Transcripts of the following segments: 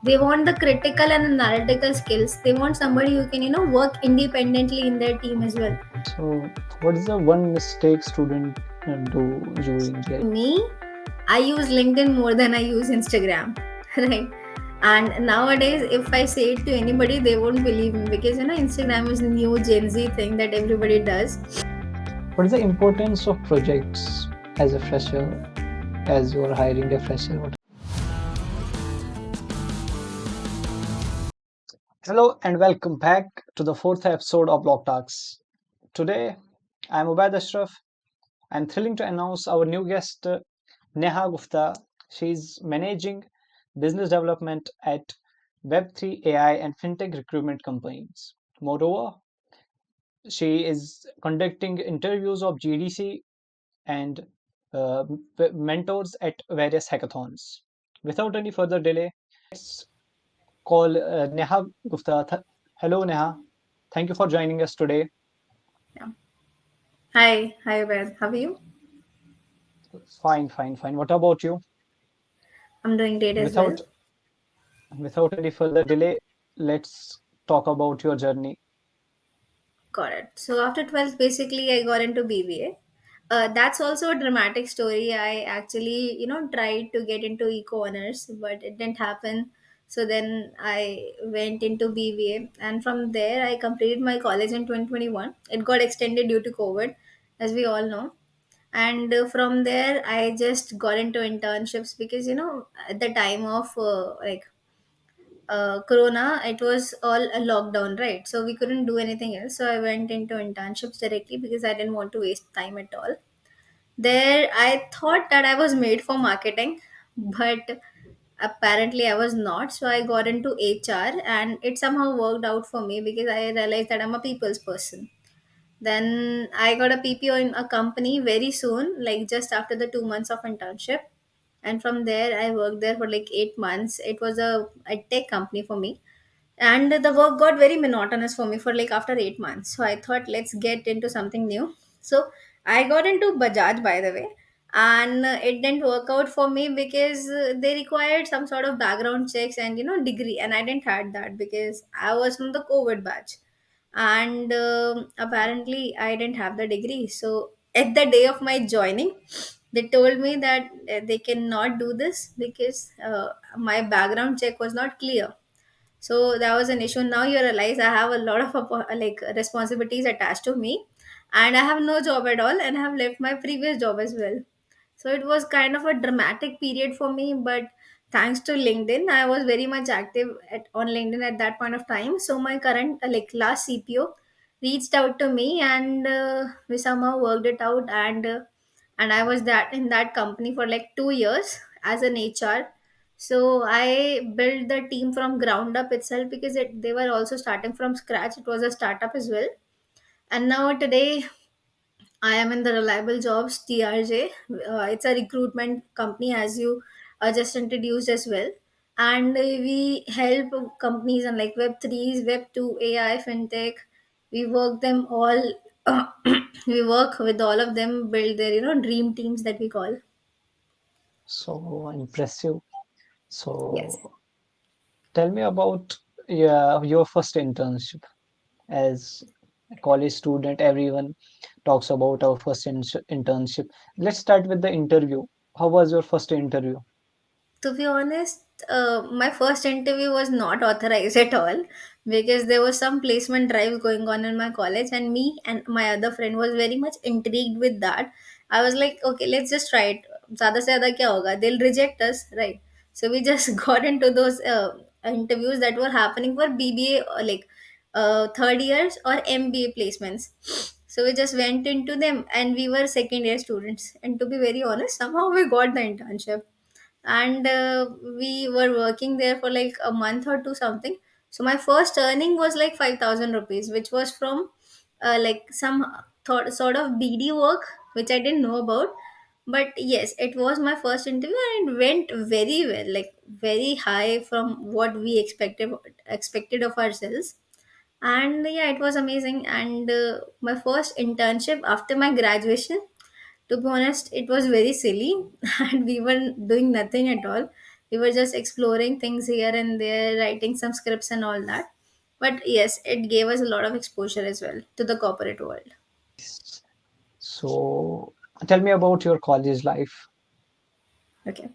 They want the critical and analytical skills. They want somebody who can, work independently in their team as well. So, what is the one mistake student do during their? Me, I use LinkedIn more than I use Instagram, right? And nowadays, if I say it to anybody, they won't believe me because Instagram is the new Gen Z thing that everybody does. What is the importance of projects as a fresher, as you are hiring a fresher? Hello and welcome back to the fourth episode of Block Talks. Today, I'm Ubaid Ashraf. I'm thrilled to announce our new guest, Neha Gupta. She's managing business development at Web3 AI and fintech recruitment companies. Moreover, she is conducting interviews of GDC and uh, mentors at various hackathons. Without any further delay, let's call Neha Gupta. Hello, Neha. Thank you for joining us today. Yeah. Hi, Ved. How are you? Fine, fine, fine. What about you? I'm doing great as well. Without without any further delay, let's talk about your journey. Got it. So after 12th, basically, I got into BBA. That's also a dramatic story. I actually, tried to get into eco honors, but it didn't happen. So then I went into BBA, and from there, I completed my college in 2021. It got extended due to COVID, as we all know. And from there, I just got into internships because, at the time of corona, it was all a lockdown, right? So we couldn't do anything else, so I went into internships directly because I didn't want to waste time at all. There I thought that I was made for marketing, but apparently I was not. So I got into HR, and it somehow worked out for me because I realized that I'm a people's person. Then I got a PPO in a company very soon, like just after the 2 months of internship. And from there, I worked there for like 8 months. It was a tech company for me. And the work got very monotonous for me for like after 8 months. So I thought, let's get into something new. So I got into Bajaj, by the way. And it didn't work out for me because they required some sort of background checks and degree, and I didn't had that because I was from the COVID batch, and apparently I didn't have the degree. So at the day of my joining, they told me that they cannot do this because my background check was not clear. So that was an issue. Now you realize I have a lot of like responsibilities attached to me, and I have no job at all, and I have left my previous job as well. So it was kind of a dramatic period for me, but thanks to LinkedIn, I was very much active on LinkedIn at that point of time. So my current like last CPO reached out to me, and we somehow worked it out, and I was that in that company for like 2 years as an HR. So I built the team from ground up itself because they were also starting from scratch. It was a startup as well. And now today I am in the Reliable Jobs TRJ. It's a recruitment company, as you just introduced as well. And we help companies on like Web3s, Web2, AI, FinTech. We work them all. We work with all of them, build their dream teams that we call. So impressive. Yes. So tell me about your first internship as a college student. Everyone talks about our first internship. Let's start with the interview. How was your first interview? To be honest, my first interview was not authorized at all because there was some placement drive going on in my college, and me and my other friend was very much intrigued with that. I was like, okay, let's just try it. Zyada se zyada kya hoga? They'll reject us, right? So we just got into those interviews that were happening for BBA, like third years or MBA placements. So we just went into them, and we were second year students. And to be very honest, somehow we got the internship, and we were working there for like a month or two something. So my first earning was like 5,000 rupees, which was from like some sort of BD work which I didn't know about. But yes, it was my first interview, and it went very well, like very high from what we expected of ourselves. And yeah, it was amazing. And my first internship after my graduation, to be honest, it was very silly and we were doing nothing at all. We were just exploring things here and there, writing some scripts and all that. But yes, it gave us a lot of exposure as well to the corporate world. So tell me about your college life. Okay.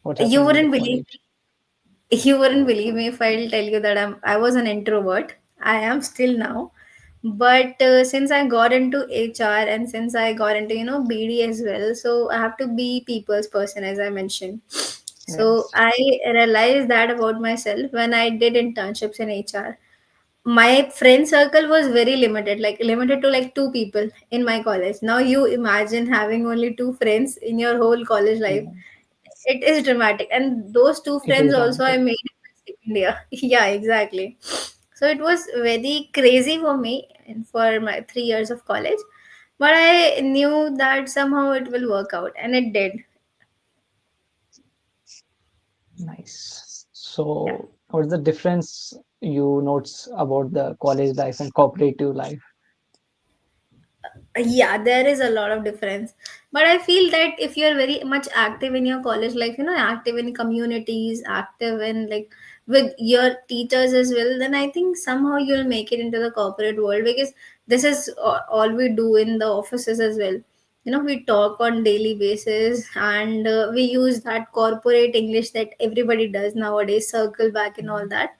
What You happened in the wouldn't believe college? you wouldn't believe me if I'll tell you that I was an introvert. I am still now, but since I got into HR and since I got into BD as well, so I have to be people's person as I mentioned. So Yes. I realized that about myself when I did internships in HR. My friend circle was very limited, like limited to like two people in my college. Now you imagine having only two friends in your whole college life. Yeah, It is dramatic, and those two it friends is also I dramatic. made in my second year. Yeah, exactly. So it was very crazy for me and for my 3 years of college, but I knew that somehow it will work out, and it did. Nice. Yeah. So what's the difference you notice about the college life and cooperative life? Yeah, there is a lot of difference, but I feel that if you're very much active in your college life, active in communities, active in like with your teachers as well, then I think somehow you'll make it into the corporate world, because this is all we do in the offices as well. We talk on daily basis, and we use that corporate english that everybody does nowadays, circle back and all that.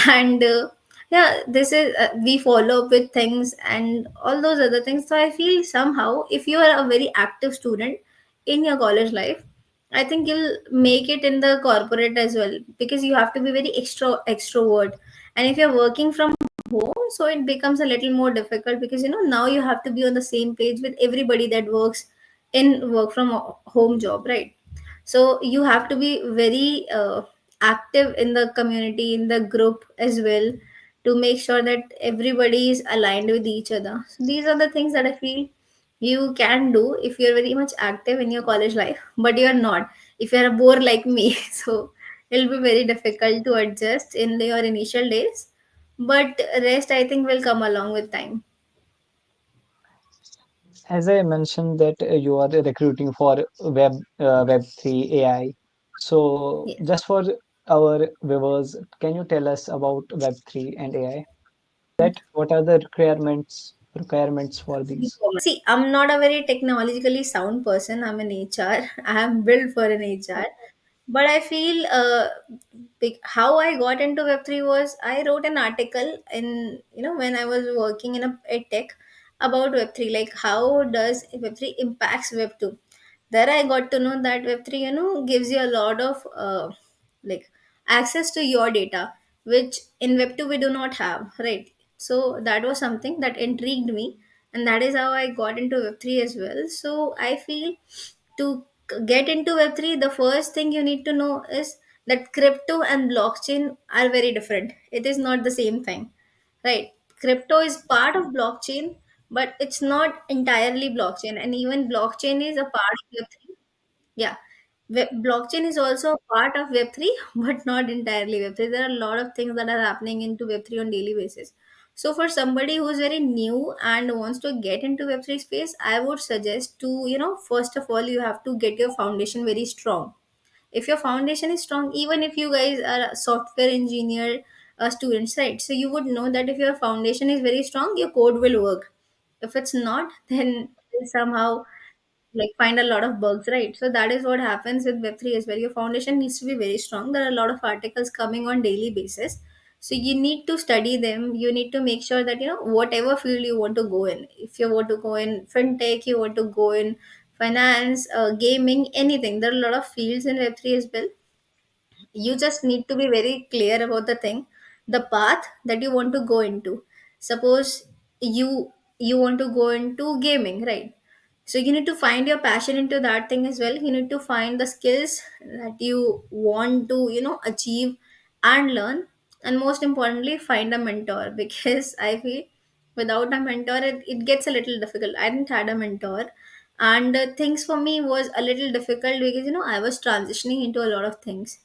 And yeah, this is we follow up with things and all those other things. So I feel somehow if you are a very active student in your college life, I think you'll make it in the corporate as well, because you have to be very extrovert. And if you're working from home, so it becomes a little more difficult, because now you have to be on the same page with everybody that works in work from home job, right? So you have to be very active in the community, in the group as well, to make sure that everybody is aligned with each other. So these are the things that I feel you can do if you're very much active in your college life, but you're not if you're a bore like me. So it'll be very difficult to adjust in your initial days, but rest I think will come along with time. As I mentioned that you are recruiting for Web3 AI. So Yeah. just for our viewers, can you tell us about Web3 and AI? That what are the requirements for these? See, I'm not a very technologically sound person. I'm an HR. I am built for an HR. But I feel how I got into Web3 was I wrote an article in, when I was working in a tech about Web3, like how does Web3 impacts Web2. There I got to know that Web3, gives you a lot of like access to your data, which in Web2 we do not have, right? So that was something that intrigued me, and that is how I got into Web3 as well. So I feel to get into Web3, the first thing you need to know is that crypto and blockchain are very different. It is not the same thing, right? Crypto is part of blockchain, but it's not entirely blockchain, and even blockchain is a part of Web3. Yeah. Blockchain is also a part of Web3, but not entirely Web3. There are a lot of things that are happening into Web3 on daily basis. So for somebody who is very new and wants to get into Web3 space, I would suggest to, first of all, you have to get your foundation very strong. If your foundation is strong, even if you guys are a software engineer students, right? So you would know that if your foundation is very strong, your code will work. If it's not, then somehow like find a lot of bugs, right? So that is what happens with Web3 as well. Your foundation needs to be very strong. There are a lot of articles coming on daily basis, so you need to study them. You need to make sure that whatever field you want to go in, if you want to go in fintech, you want to go in finance, gaming, anything, there are a lot of fields in Web3 as well. You just need to be very clear about the thing, the path that you want to go into. Suppose you want to go into gaming, right? So you need to find your passion into that thing as well. You need to find the skills that you want to achieve and learn. And most importantly, find a mentor, because I feel without a mentor it gets a little difficult. I didn't had a mentor, and things for me was a little difficult, because I was transitioning into a lot of things.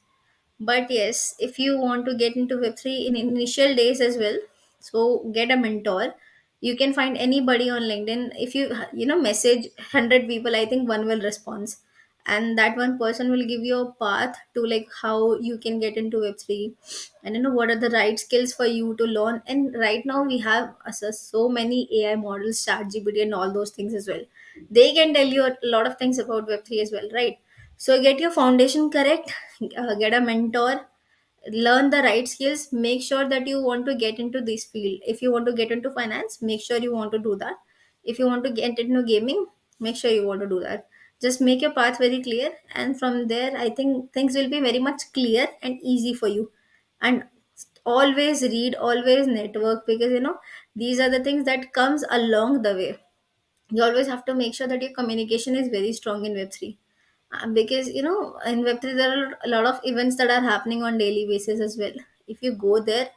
But yes, if you want to get into Web3 in initial days as well, so get a mentor. You can find anybody on LinkedIn. If you message 100 people, I think one will respond. and that one person will give you a path to like how you can get into web3, and what are the right skills for you to learn. And right now we have so many AI models, chat gpt and all those things as well. They can tell you a lot of things about web3 as well, right? So get your foundation correct, get a mentor, learn the right skills, make sure that you want to get into this field. If you want to get into finance, make sure you want to do that. If you want to get into gaming, make sure you want to do that. Just make your path very clear, and from there I think things will be very much clear and easy for you. And always read, always network, because these are the things that comes along the way. You always have to make sure that your communication is very strong in web3. Because in web3 there are a lot of events that are happening on daily basis as well. If you go there,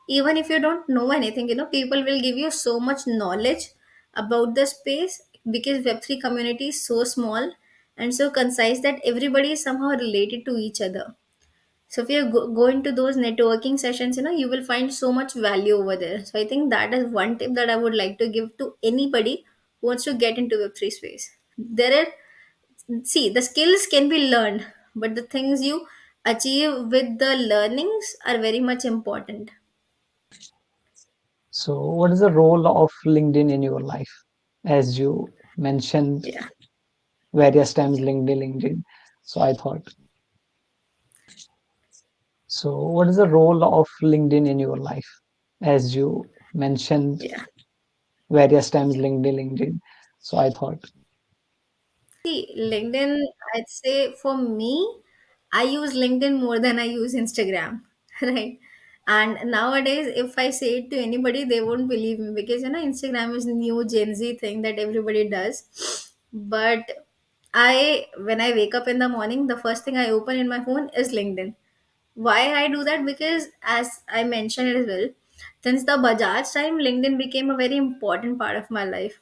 even if you don't know anything, people will give you so much knowledge about the space, because web3 community is so small and so concise that everybody is somehow related to each other. So if you go into those networking sessions, you will find so much value over there. So I think that is one tip that I would like to give to anybody who wants to get into Web3 space. There are, see, the skills can be learned, but the things you achieve with the learnings are very much important. So, what is the role of LinkedIn in your life? As you mentioned Yeah. various times, LinkedIn, LinkedIn. So, I thought, so what is the role of LinkedIn in your life? As you mentioned Yeah. various times, LinkedIn, LinkedIn. So, I thought, See, LinkedIn, I'd say for me, I use LinkedIn more than I use Instagram, right? And nowadays, if I say it to anybody, they won't believe me, because Instagram is new Gen Z thing that everybody does. But when I wake up in the morning, the first thing I open in my phone is LinkedIn. Why I do that? Because as I mentioned it as well, since the Bajaj time, LinkedIn became a very important part of my life.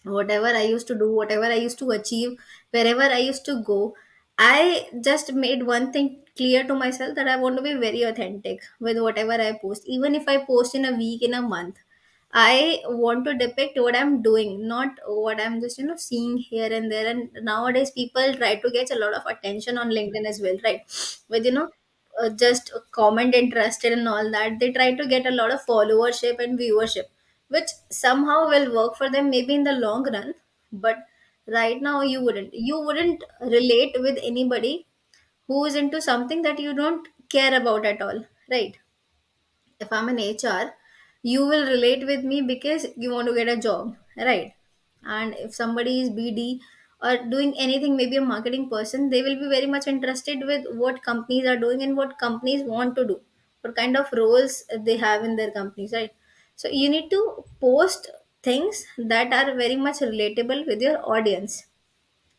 Whatever I used to do, whatever I used to achieve, wherever I used to go, I just made one thing clear to myself, that I want to be very authentic with whatever I post. Even if I post in a week, in a month, I want to depict what I'm doing, not what I'm just seeing here and there. And nowadays people try to get a lot of attention on LinkedIn as well, right? With just comment interested and all that, they try to get a lot of followership and viewership, which somehow will work for them maybe in the long run. But right now you wouldn't relate with anybody who is into something that you don't care about at all, right? If I'm an HR, you will relate with me because you want to get a job, right? And if somebody is BD or doing anything, maybe a marketing person, they will be very much interested with what companies are doing and what companies want to do, what kind of roles they have in their companies, right? So you need to post things that are very much relatable with your audience.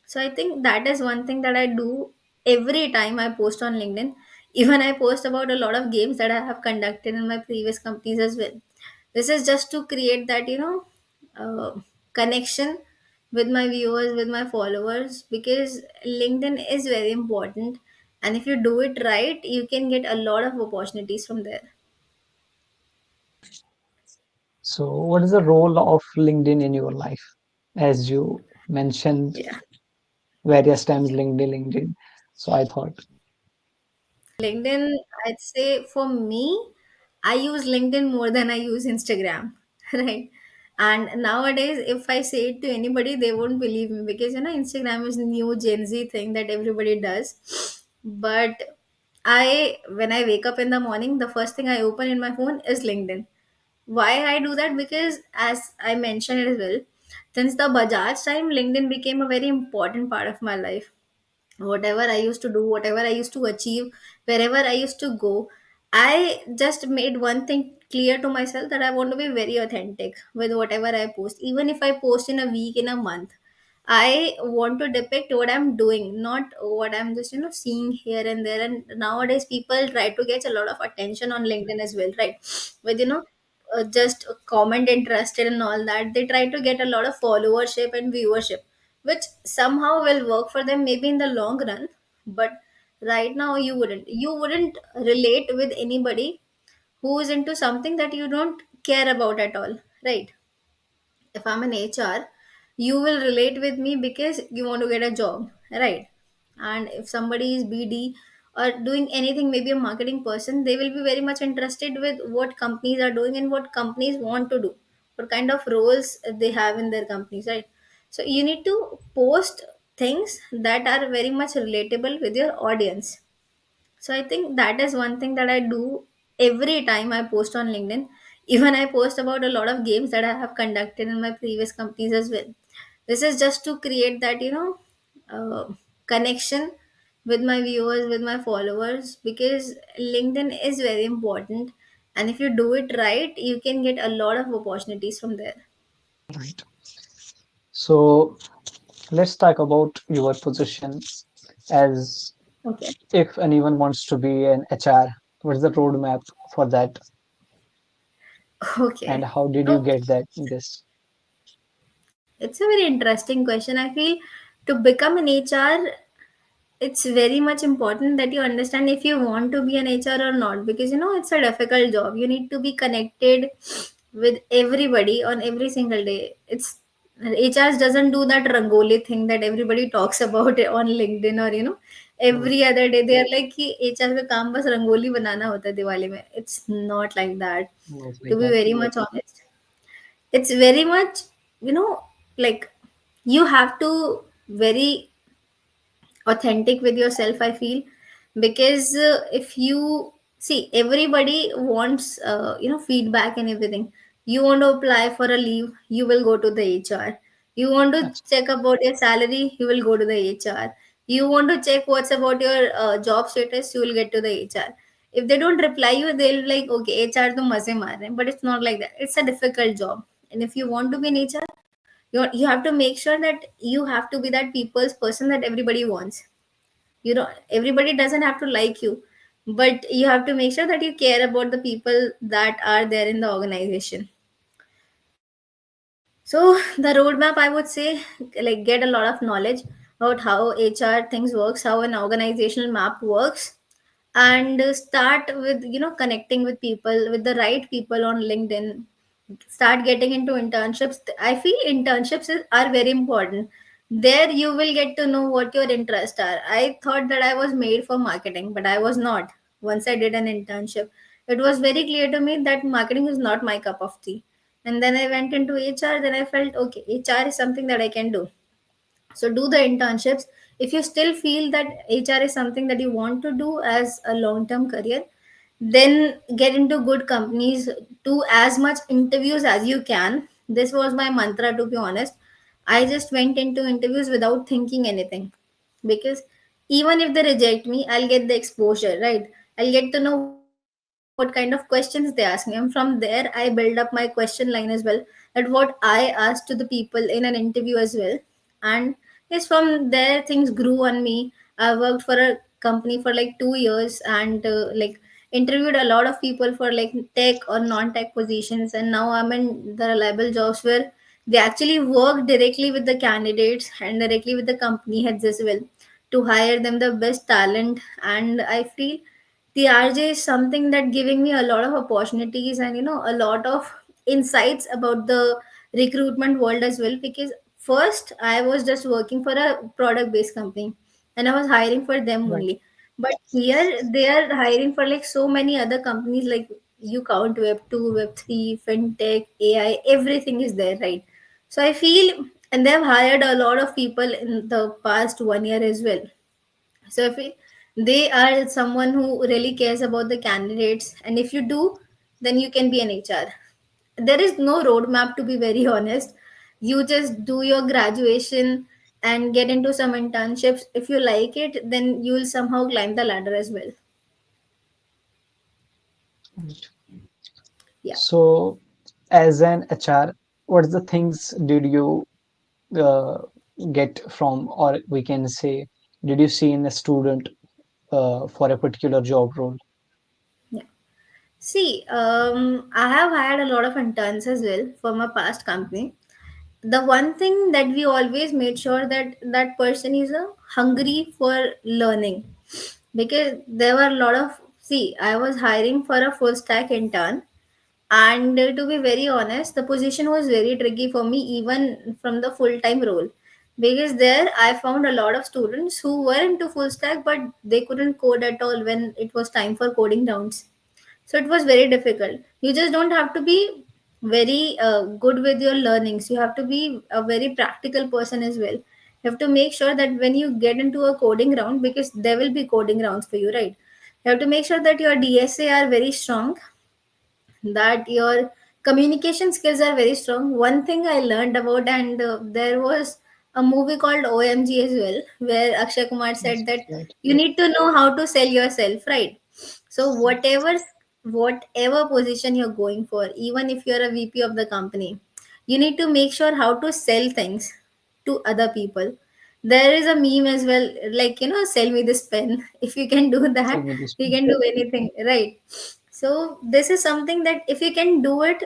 So I think that is one thing that I do every time I post on LinkedIn. Even I post about a lot of games that I have conducted in my previous companies as well. This is just to create that, connection with my viewers, with my followers, because LinkedIn is very important. And if you do it right, you can get a lot of opportunities from there. so what is the role of LinkedIn in your life? As you mentioned Yeah. various times, LinkedIn, LinkedIn. So, I thought, LinkedIn, I'd say for me, I use LinkedIn more than I use Instagram, right? And nowadays, if I say it to anybody, they won't believe me, because Instagram is new Gen Z thing that everybody does. But when I wake up in the morning, the first thing I open in my phone is LinkedIn. Why I do that? Because as I mentioned it as well, since the Bajaj time, LinkedIn became a very important part of my life. Whatever I used to do, whatever I used to achieve, wherever I used to go, I just made one thing clear to myself, that I want to be very authentic with whatever I post. Even if I post in a week, in a month, I want to depict what I'm doing, not what I'm just seeing here and there. And nowadays people try to get a lot of attention on LinkedIn as well, right? With just comment interested and all that, they try to get a lot of followership and viewership, which somehow will work for them maybe in the long run. But right now you wouldn't relate with anybody who is into something that you don't care about at all, right? If I'm an HR, you will relate with me because you want to get a job, right? And if somebody is BD or doing anything, maybe a marketing person, they will be very much interested with what companies are doing and what companies want to do, what kind of roles they have in their companies, right? So you need to post things that are very much relatable with your audience. So I think that is one thing that I do every time I post on LinkedIn. Even I post about a lot of games that I have conducted in my previous companies as well. This is just to create that, connection with my viewers, with my followers, because LinkedIn is very important. And if you do it right, you can get a lot of opportunities from there. Right. So let's talk about your position as Okay. if anyone wants to be an HR. What's the roadmap for that, and Okay. how did you So get that in this? it's a very interesting question. I feel to become an HR, it's very much important that you understand if you want to be an HR or not, because it's a difficult job. You need to be connected with everybody on every single day. It's HR doesn't do that rangoli thing that everybody talks about on LinkedIn, or Hmm, every other day they are like कि HR का काम बस रंगोली बनाना होता है दिवाली में. It's not like that. not To like be that. very much honest, it's very much, you know like, you have to very authentic with yourself, I feel. Because if you see, everybody wants feedback and everything. You want to apply for a leave, you will go to the HR. You want to That's check about your salary, you will go to the HR. You want to check what's about your job status, you will get to the HR. If they don't reply you, they'll be like, okay, HR to maze maar rahe hain. But it's not like that. It's a difficult job. And if you want to be an HR, you have to make sure that you have to be that people's person that everybody wants. Everybody doesn't have to like you, but you have to make sure that you care about the people that are there in the organization. So the roadmap, I would say, like, get a lot of knowledge about how HR things works, how an organizational map works, and start with connecting with people, with the right people on LinkedIn. Start getting into internships. I feel internships are very important. There you will get to know what your interests are. I thought that I was made for marketing, but I was not. Once I did an internship, it was very clear to me that marketing is not my cup of tea. And then I went into HR. Then I felt, okay, HR is something that I can do. So do the internships. If you still feel that HR is something that you want to do as a long term career, then get into good companies. Do as much interviews as you can. This was my mantra, to be honest. I just went into interviews without thinking anything, because even if they reject me, I'll get the exposure, right? I'll get to know what kind of questions they ask me, and from there I build up my question line as well, that what I asked to the people in an interview as well. And yes, from there things grew on me. I worked for a company for like 2 years, and interviewed a lot of people for like tech or non-tech positions, and now I'm in the reliable jobs where they actually work directly with the candidates and directly with the company heads as well, to hire them the best talent. And I feel the RJ is something that giving me a lot of opportunities and a lot of insights about the recruitment world as well. Because first I was just working for a product based company, and I was hiring for them right. only. But here they are hiring for like so many other companies, like you count web 2, web 3, fintech, AI, everything is there, right? So I feel, and they've hired a lot of people in the past 1 year as well. So if they are someone who really cares about the candidates, and if you do, then you can be an HR. There is no roadmap, to be very honest. You just do your graduation and get into some internships. If you like it, then you will somehow climb the ladder as well. Right. Yeah. So, as an HR, what the things did you uh, get from, or we can say, did you see in a student for a particular job role? Yeah. See, I have hired a lot of interns as well for my past company. The one thing that we always made sure that that person is hungry for learning, because there were a lot of, see, I was hiring for a full stack intern, and to be very honest, the position was very tricky for me even from the full time role, because there I found a lot of students who were into full stack but they couldn't code at all when it was time for coding rounds. So it was very difficult. You just don't have to be very good with your learnings. You have to be a very practical person as well. You have to make sure that when you get into a coding round, because there will be coding rounds for you, right? You have to make sure that your DSA are very strong, that your communication skills are very strong. One thing I learned about, and there was a movie called OMG as well, where Akshay Kumar Yes, said that right. you need to know how to sell yourself, right? So whatever position you're going for, even if you're a VP of the company, you need to make sure how to sell things to other people. There is a meme as well, like, sell me this pen. If you can do Tell that, me this you one. can do anything, right? So this is something that if you can do it,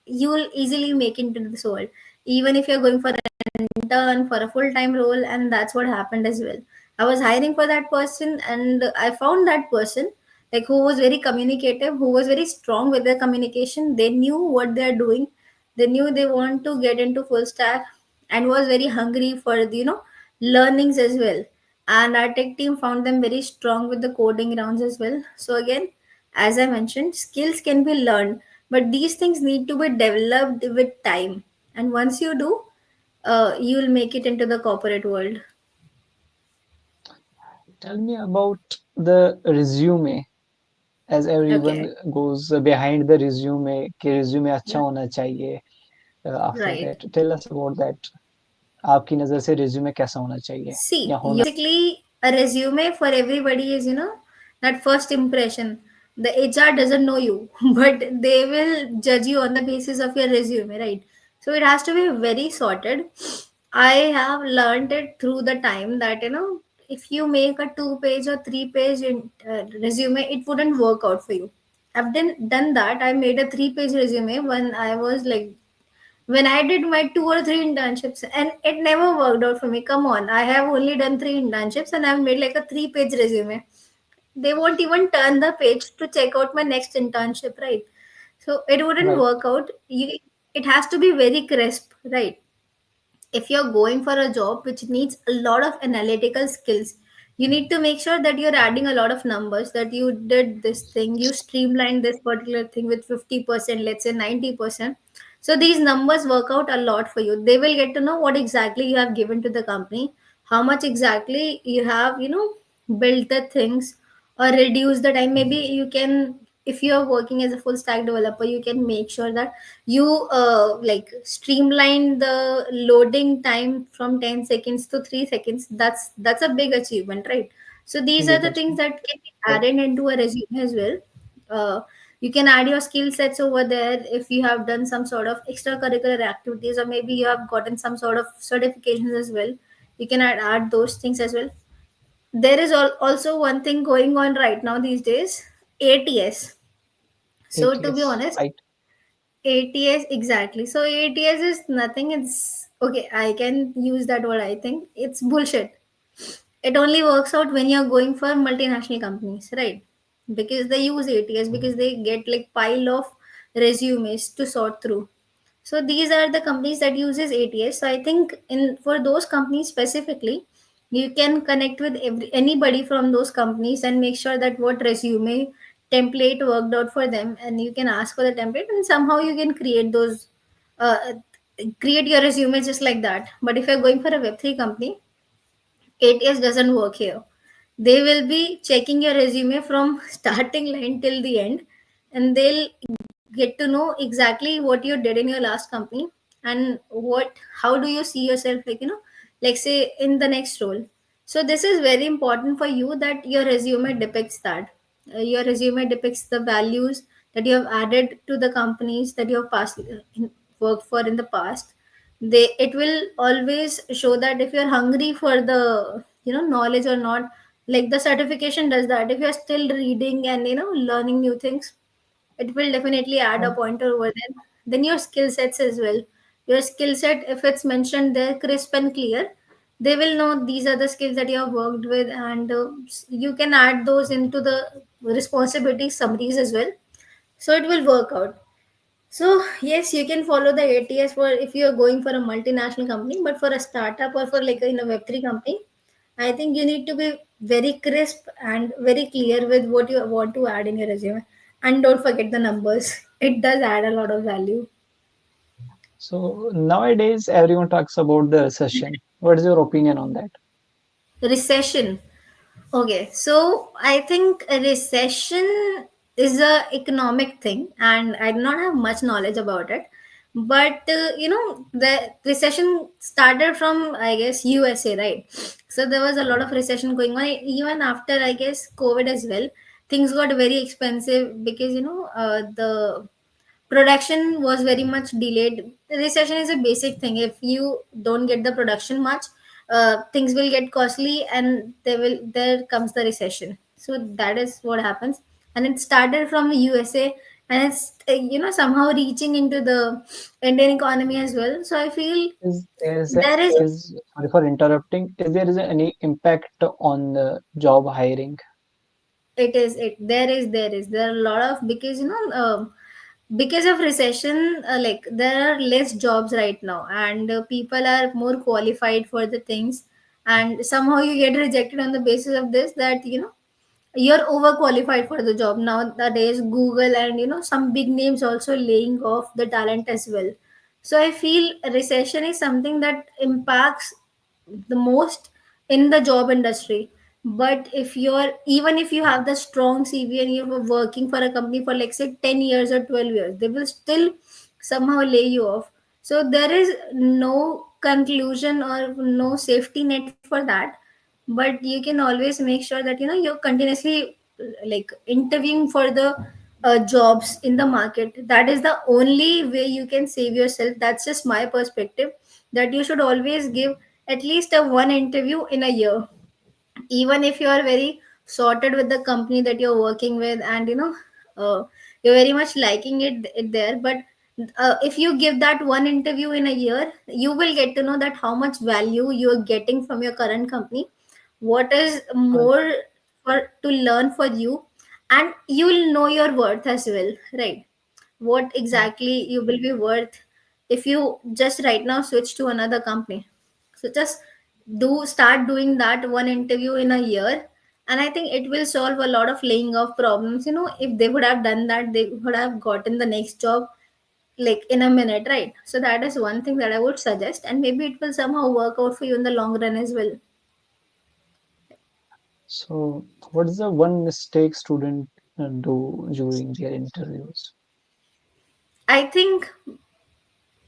you'll easily make it into this world. Even if you're going for an intern for a full-time role, and that's what happened as well. I was hiring for that person, and I found that person, like, who was very communicative, who was very strong with their communication. They knew what they're doing. They knew they want to get into full stack, and was very hungry for the, learnings as well. And our tech team found them very strong with the coding rounds as well. So again, as I mentioned, skills can be learned, but these things need to be developed with time. And once you do, you will make it into the corporate world. Tell me about the resume, as Okay. everyone goes behind the resume कि resume अच्छा Yeah. होना चाहिए. After Right. that, tell us about that. आपकी नज़र से resume कैसा होना चाहिए See, या होना basically, a resume for everybody is, that first impression. The HR doesn't know you, but they will judge you on the basis of your resume, right? So it has to be very sorted. I have learned it through the time that, if you make a 2 page or 3 page resume, it wouldn't work out for you. I've done that. I made a 3 page resume when I was like, when I did my 2 or 3 internships, and it never worked out for me. Come on, I have only done 3 internships and I've made like a 3 page resume. They won't even turn the page to check out my next internship, right? So it wouldn't right. work out. It has to be very crisp, right? If you're going for a job which needs a lot of analytical skills, you need to make sure that you're adding a lot of numbers, that you did this thing, you streamlined this particular thing with 50%, let's say 90%. So these numbers work out a lot for you. They will get to know what exactly you have given to the company, how much exactly you have, built the things, or reduce the time. Maybe you can, if you're working as a full stack developer, you can make sure that you like streamline the loading time from 10 seconds to 3 seconds. That's a big achievement, right? So these are Big the things achievement. that can be Right. added into a resume as well. You can add your skill sets over there if you have done some sort of extracurricular activities, or maybe you have gotten some sort of certifications as well. You can add those things as well. There is also one thing going on right now these days: ATS. So to be ATS. honest, Right. ATS, exactly. So ATS is nothing. It's okay. I can use that word. I think it's bullshit. It only works out when you're going for multinational companies, right? Because they use ATS because they get like pile of resumes to sort through. So these are the companies that uses ATS. So I think in for those companies specifically, you can connect with anybody from those companies and make sure that what resume template worked out for them, and you can ask for the template, and somehow you can create those, uh, create your resume just like that. But if you're going for a Web3 company, ATS doesn't work here. They will be checking your resume from starting line till the end, and they'll get to know exactly what you did in your last company, and how do you see yourself, like, like, say, in the next role. So this is very important for you, that your resume depicts that. Your resume depicts the values that you have added to the companies that you have worked for in the past. It will always show that if you're hungry for the, knowledge or not. Like the certification does that. If you're still reading and, learning new things, it will definitely add a Right. pointer over there. Then your skill sets as well. Your skill set, if it's mentioned there crisp and clear, they will know these are the skills that you have worked with, and you can add those into the responsibility summaries as well. So it will work out. So yes, you can follow the ATS for if you are going for a multinational company, but for a startup or for like in a Web3 company, I think you need to be very crisp and very clear with what you want to add in your resume, and don't forget the numbers. It does add a lot of value. So nowadays, everyone talks about the recession. What is your opinion on that? Recession. Okay, so I think a recession is a economic thing, and I do not have much knowledge about it. But the recession started from, I guess, USA, right? So there was a lot of recession going on even after, I guess, COVID as well. Things got very expensive because the production was very much delayed. The recession is a basic thing. If you don't get the production much, things will get costly, and there comes the recession. So that is what happens, and it started from USA, and it's somehow reaching into the Indian economy as well. So I feel there is Is sorry for interrupting. Is there is any impact on the job hiring? it is it there are a lot of, because because of recession, like there are less jobs right now, and people are more qualified for the things, and somehow you get rejected on the basis of this, that you're overqualified for the job. Nowadays Google and some big names also laying off the talent as well. So I feel recession is something that impacts the most in the job industry. But if you're, even if you have the strong CV and you're working for a company for like say 10 years or 12 years, they will still somehow lay you off. So there is no conclusion or no safety net for that. But you can always make sure that you're continuously like interviewing for the jobs in the market. That is the only way you can save yourself. That's just my perspective, that you should always give at least a one interview in a year, even if you are very sorted with the company that you're working with, and you're very much liking it there. But if you give that one interview in a year, you will get to know that how much value you are getting from your current company, what is Well, more for to learn for you, and you will know your worth as well, right? What exactly you will be worth if you just right now switch to another company. So just start doing that one interview in a year, and I think it will solve a lot of laying off problems. If they would have done that, they would have gotten the next job like in a minute, right? So that is one thing that I would suggest, and maybe it will somehow work out for you in the long run as well. so what is the one mistake student do during their interviews? I think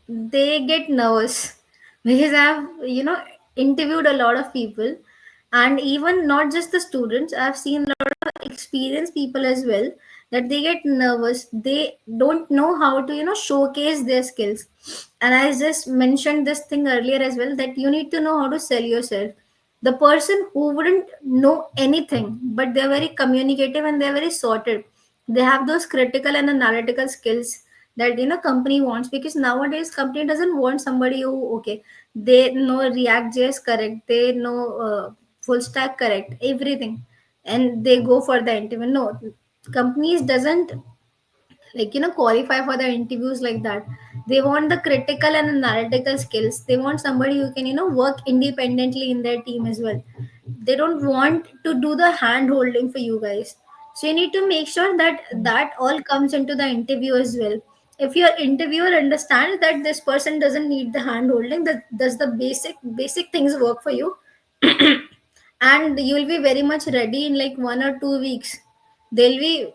they get nervous because I've interviewed a lot of people, and even not just the students, I've seen a lot of experienced people as well, that they get nervous. They don't know how to showcase their skills. And I just mentioned this thing earlier as well, that you need to know how to sell yourself. The person who wouldn't know anything, but they're very communicative and they're very sorted, they have those critical and analytical skills that company wants. Because nowadays company doesn't want somebody who, okay, they know React JS correct, they know full stack correct, everything, and they go for the interview. No, companies doesn't qualify for the interviews like that. They want the critical and analytical skills. They want somebody who can work independently in their team as well. They don't want to do the hand holding for you guys. So you need to make sure that that all comes into the interview as well. If your interviewer understands that this person doesn't need the hand holding, that does the basic things work for you, and you will be very much ready in like 1 or 2 weeks, there'll be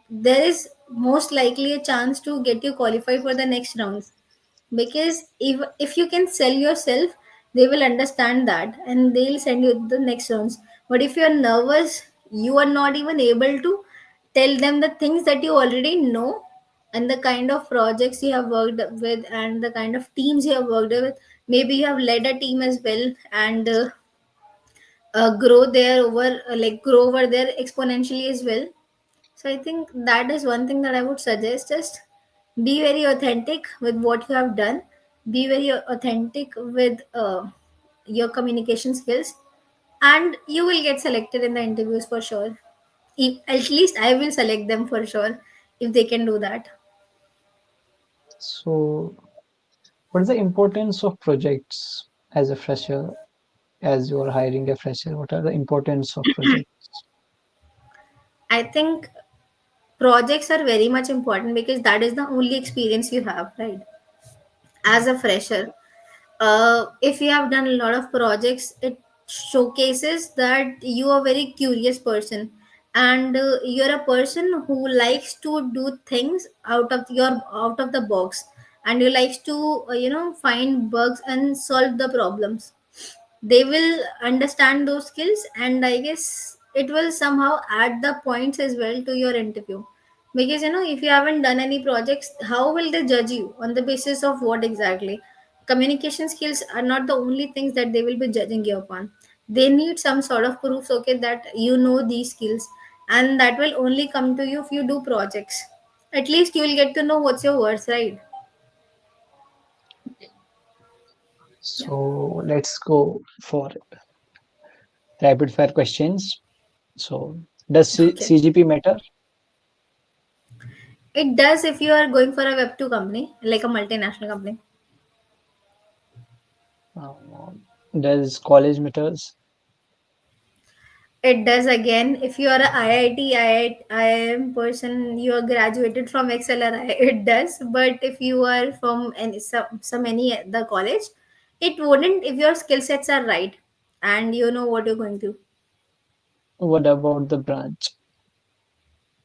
there is most likely a chance to get you qualified for the next round. Because if you can sell yourself, they will understand that and they'll send you the next rounds. But if you're nervous, you are not even able to tell them the things that you already know, and the kind of projects you have worked with, and the kind of teams you have worked with. Maybe you have led a team as well, and grow there over like grow over there exponentially as well. So I think that is one thing that I would suggest. Just be very authentic with what you have done. Be very authentic with your communication skills, and you will get selected in the interviews for sure. If, at least I will select them for sure if they can do that. So, what is the importance of projects as a fresher, as you are hiring a fresher? What are the importance of projects? I think projects are very much important because that is the only experience you have, right? As a fresher, if you have done a lot of projects, it showcases that you are a very curious person, and you're a person who likes to do things out of the box, and you likes to find bugs and solve the problems. They will understand those skills, and I guess it will somehow add the points as well to your interview, because if you haven't done any projects, how will they judge you? On the basis of what exactly? Communication skills are not the only things that they will be judging you upon. They need some sort of proofs, okay, that you know these skills, and that will only come to you if you do projects. At least you will get to know what's your worth, right? Yeah. So, let's go for rapid fire questions. So, does Okay. CGP matter? It does if you are going for a Web 2 company, like a multinational company. Does college matters? It does again if you are a IIT, IIM person, you are graduated from XLRI, it does. But if you are from some any other college, it wouldn't if your skill sets are right and you know what you're going to. What about the branch?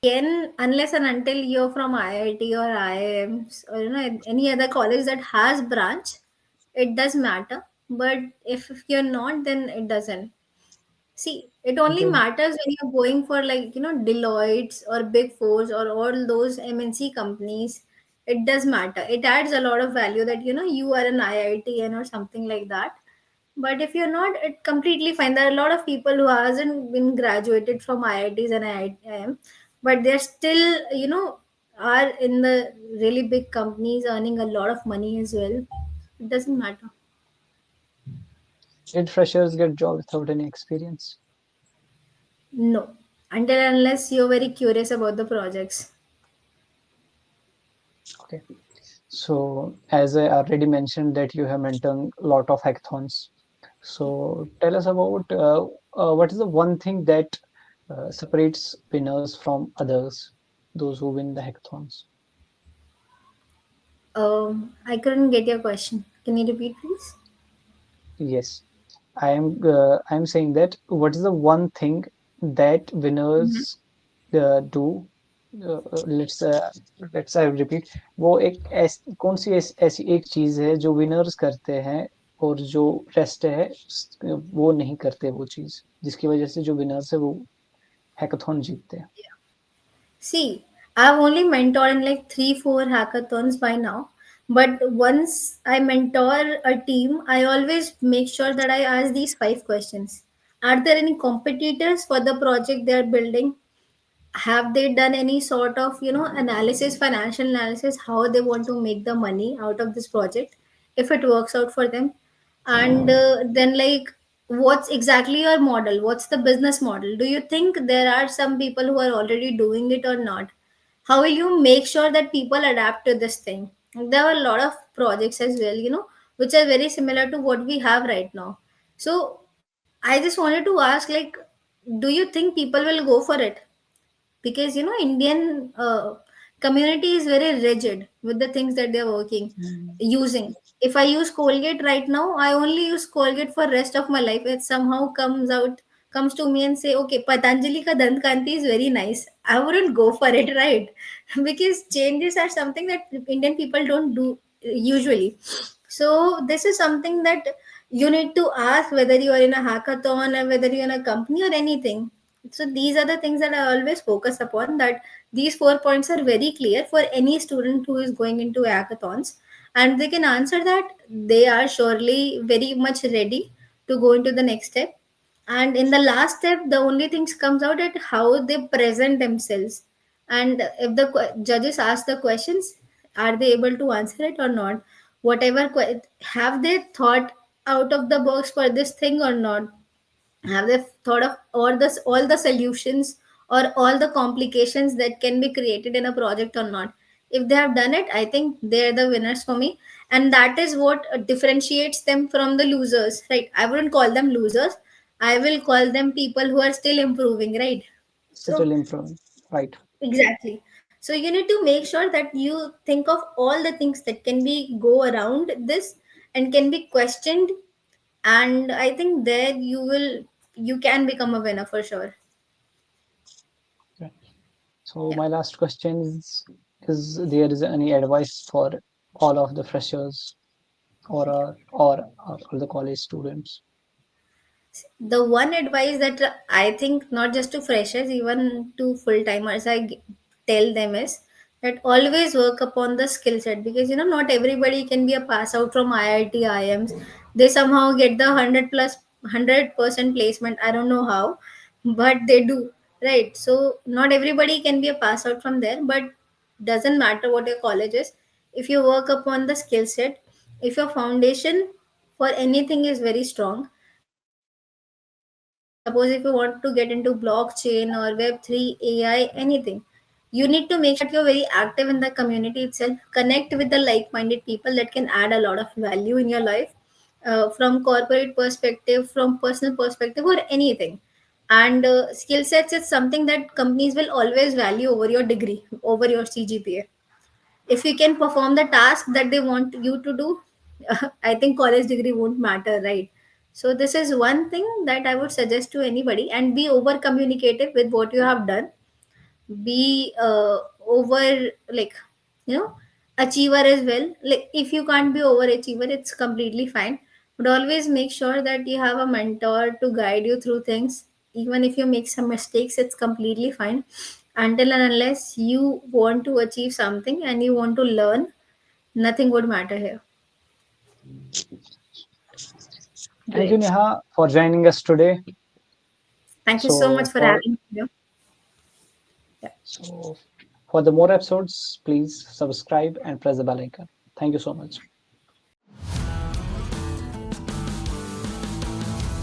Again, unless and until you're from IIT or IIMs or any other college that has branch, it does matter. But if you're not, then it doesn't. See, it only Okay. matters when you're going for like, Deloitte's or Big Fours or all those MNC companies. It does matter. It adds a lot of value that, you are an IITN or something like that. But if you're not, it completely fine. There are a lot of people who hasn't been graduated from IITs and IIM, but they're still, are in the really big companies earning a lot of money as well. It doesn't matter. Did freshers get job without any experience? No. Until unless you're very curious about the projects. Okay. So, as I already mentioned that you have mentored a lot of hackathons. So, tell us about what is the one thing that separates winners from others, those who win the hackathons? I couldn't get your question. Can you repeat, please? Yes, I am saying that what is the one thing that Mhm. winners do? Let's I repeat, वो एक कौन सी ऐसी एक चीज है जो winners करते हैं और जो रेस्ट है वो नहीं करते, वो चीज जिसकी वजह से जो विनर्स है वो हैकाथॉन जीतते हैं. See, I've only mentored in like 3, 4 hackathons by now. But once I mentor a team, I always make sure that I ask these 5 questions. Are there any competitors for the project they are building? Have they done any sort of analysis, financial analysis, how they want to make the money out of this project if it works out for them? And then, like, what's exactly your model? What's the business model? Do you think there are some people who are already doing it or not? How will you make sure that people adapt to this thing? There are a lot of projects as well, which are very similar to what we have right now. So I just wanted to ask, like, do you think people will go for it? Because Indian community is very rigid with the things that they're working Mm. using. If I use Colgate right now, I only use Colgate for rest of my life. It somehow comes to me and say, okay, Patanjali ka dant kanti is very nice, I wouldn't go for it, right? Because changes are something that Indian people don't do usually. So this is something that you need to ask, whether you are in a hackathon or whether you're in a company or anything. So these are the things that I always focus upon, that these 4 points are very clear for any student who is going into hackathons, and they can answer that, they are surely very much ready to go into the next step. And in the last step, the only things comes out at how they present themselves. And if the judges ask the questions, are they able to answer it or not? Whatever have they thought out of the box for this thing or not? Have they thought of all the solutions or all the complications that can be created in a project or not? If they have done it, I think they're the winners for me. And that is what differentiates them from the losers, right? I wouldn't call them losers. I will call them people who are still improving, right? So Still improving, right? exactly. So you need to make sure that you think of all the things that can be go around this and can be questioned. And I think there you can become a winner for sure. Okay. So Yeah. my last question is there is any advice for all of the freshers or the college students? The one advice that I think, not just to freshers, even to full timers, tell them is that always work upon the skill set, because not everybody can be a pass out from IIT IIMs. They somehow get the 100% placement. I don't know how, but they do, right? So not everybody can be a pass out from there, but doesn't matter what your college is. If you work upon the skill set, if your foundation for anything is very strong, suppose if you want to get into blockchain or web3, AI, anything, you need to make sure that you're very active in the community itself, connect with the like-minded people that can add a lot of value in your life, from corporate perspective, from personal perspective, or anything. And skill sets is something that companies will always value over your degree, over your CGPA. If you can perform the task that they want you to do, I think college degree won't matter, right? So this is one thing that I would suggest to anybody. And be over communicative with what you have done. Be over, like, you know achiever as well. Like, if you can't be overachiever, it's completely fine, but always make sure that you have a mentor to guide you through things. Even if you make some mistakes, it's completely fine, until and unless you want to achieve something and you want to learn. Nothing would matter here. Thank you, Great. Neha, for joining us today. Thank you so much So for for having me. Yeah. so for the more episodes, please subscribe and press the bell icon. Thank you so much.